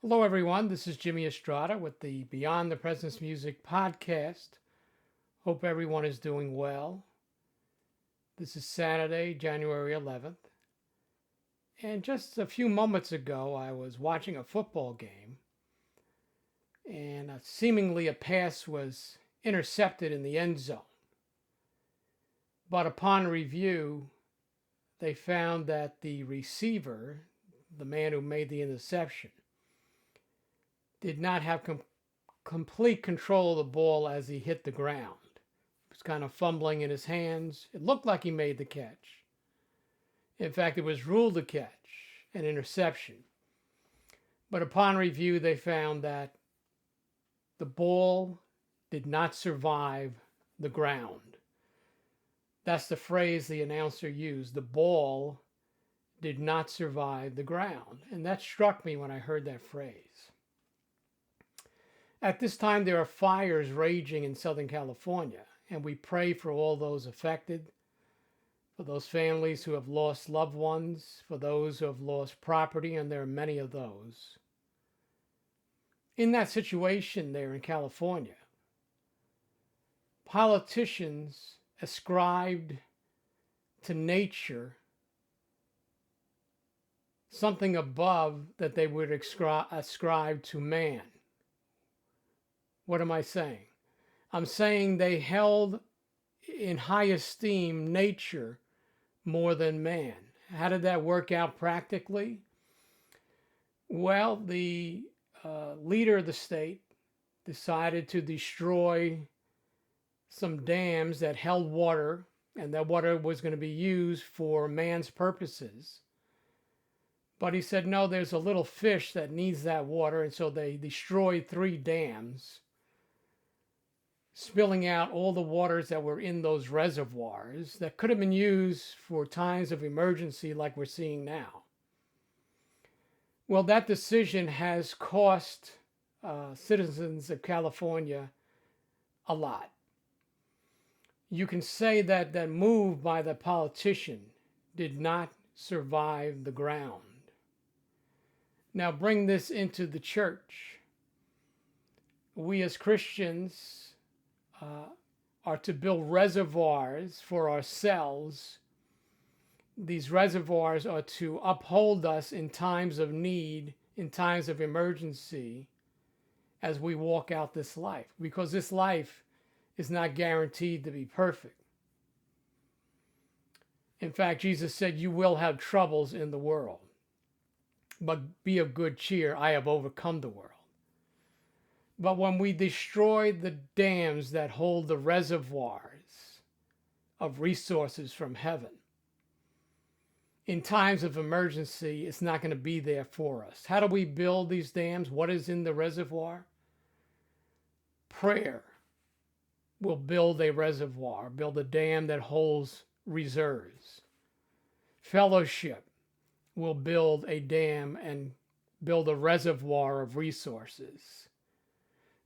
Hello, everyone. This is Jimmy Estrada with the Beyond the Presence Music podcast. Hope everyone is doing well. This is Saturday, January 11th. And just a few moments ago, I was watching a football game, and seemingly a pass was intercepted in the end zone. But upon review, they found that the receiver, the man who made the interception, did not have complete control of the ball as he hit the ground. He was kind of fumbling in his hands. It looked like he made the catch. In fact, it was ruled a catch, an interception. But upon review, they found that the ball did not survive the ground. That's the phrase the announcer used. The ball did not survive the ground. And that struck me when I heard that phrase. At this time, there are fires raging in Southern California, and we pray for all those affected, for those families who have lost loved ones, for those who have lost property, and there are many of those. In that situation there in California, politicians ascribed to nature something above that they would ascribe to man. What am I saying? I'm saying they held in high esteem nature more than man. How did that work out practically? Well, the leader of the state decided to destroy some dams that held water, and that water was going to be used for man's purposes. But he said, no, there's a little fish that needs that water, and so they destroyed 3 dams, spilling out all the waters that were in those reservoirs that could have been used for times of emergency like we're seeing now. Well, that decision has cost citizens of California a lot. You can say that that move by the politician did not survive the ground. Now bring this into the church. We as Christians are to build reservoirs for ourselves. These reservoirs are to uphold us in times of need, in times of emergency, as we walk out this life, because this life is not guaranteed to be perfect. In fact, Jesus said, you will have troubles in the world, but be of good cheer. I have overcome the world. But when we destroy the dams that hold the reservoirs of resources from heaven, in times of emergency, it's not going to be there for us. How do we build these dams? What is in the reservoir? Prayer will build a reservoir, build a dam that holds reserves. Fellowship will build a dam and build a reservoir of resources.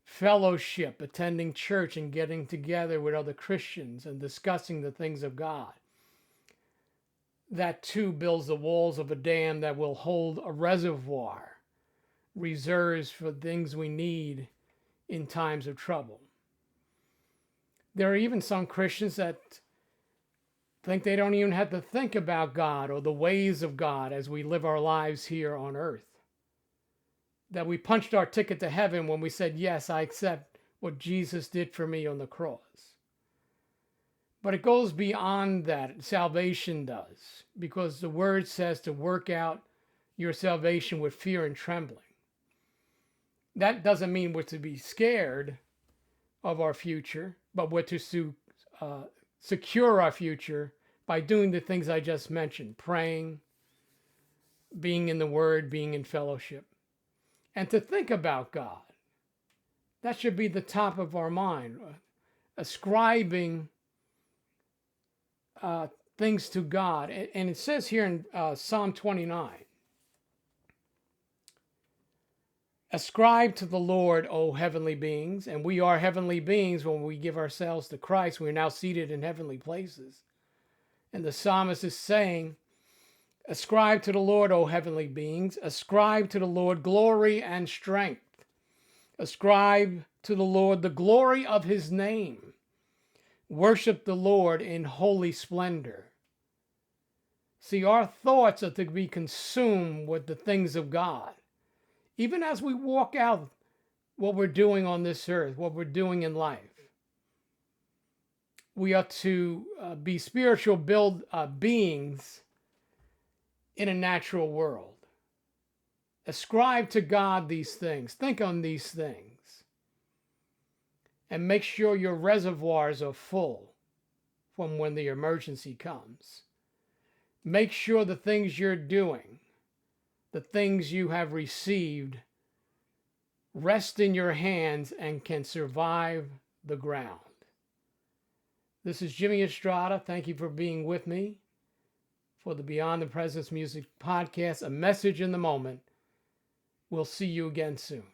Fellowship, attending church and getting together with other Christians and discussing the things of God. That too builds the walls of a dam that will hold a reservoir, reserves for things we need in times of trouble. There are even some Christians that think they don't even have to think about God or the ways of God as we live our lives here on earth. That we punched our ticket to heaven when we said, yes, I accept what Jesus did for me on the cross. But it goes beyond that. Salvation does, because the word says to work out your salvation with fear and trembling. That doesn't mean we're to be scared of our future, but we're to secure our future by doing the things I just mentioned: praying, being in the word, being in fellowship. And to think about God. That should be the top of our mind. Ascribing things to God. And it says here in Psalm 29, ascribe to the Lord, O heavenly beings. And we are heavenly beings when we give ourselves to Christ. We're now seated in heavenly places. And the psalmist is saying, Ascribe to the Lord, O heavenly beings. Ascribe to the Lord glory and strength. Ascribe to the Lord the glory of his name. Worship the Lord in holy splendor. See, our thoughts are to be consumed with the things of God. Even as we walk out what we're doing on this earth, what we're doing in life, we are to be spiritual beings in a natural world. Ascribe to God these things. Think on these things. And make sure your reservoirs are full from when the emergency comes. Make sure the things you're doing, the things you have received, rest in your hands and can survive the ground. This is Jimmy Estrada. Thank you for being with me for the Beyond the Presence Music podcast, a message in the moment. We'll see you again soon.